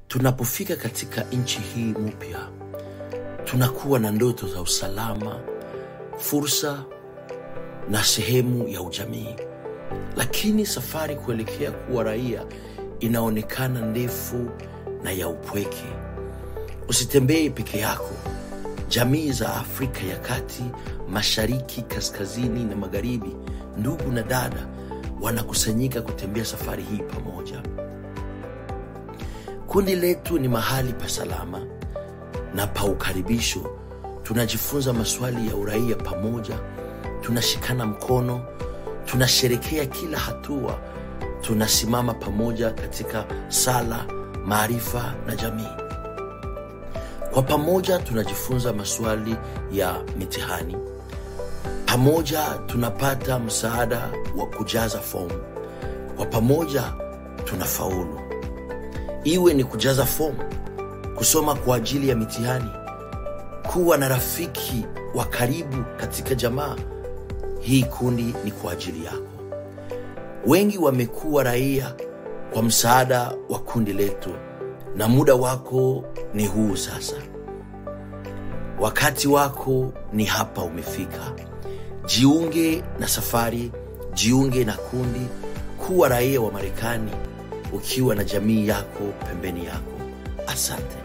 Tunapofika katika nchi hii mpya, tunakuwa na ndoto za usalama, fursa na sehemu ya ujamii. Lakini safari kuelekea kuwa raia inaonekana ndefu na ya upweke. Usitembee peke yako. Jamii za Afrika ya Kati, Mashariki, Kaskazini na Magharibi, ndugu na dada, wanakusanyika kutembea safari hii pamoja. Kundi letu ni mahali pa salama na pa ukaribisho. Tunajifunza maswali ya uraia pamoja, tunashikana mkono, tunasherekea kila hatua, tunasimama pamoja katika sala, maarifa na jamii. Kwa pamoja tunajifunza maswali ya mitihani. Pamoja tunapata msaada wa kujaza fomu. Kwa pamoja tunafaulu. Iwe ni kujaza fomu, kusoma kwa ajili ya mitihani, kuwa na rafiki wa karibu katika jamaa, hii kundi ni kwa ajili yako. Wengi wamekuwa raia kwa msaada wa kundi letu, na muda wako ni huu sasa. Wakati wako ni hapa umefika. Jiunge na safari, jiunge na kundi, kuwa raia wa Marekani ukiwa na jamii yako pembeni yako. Asante.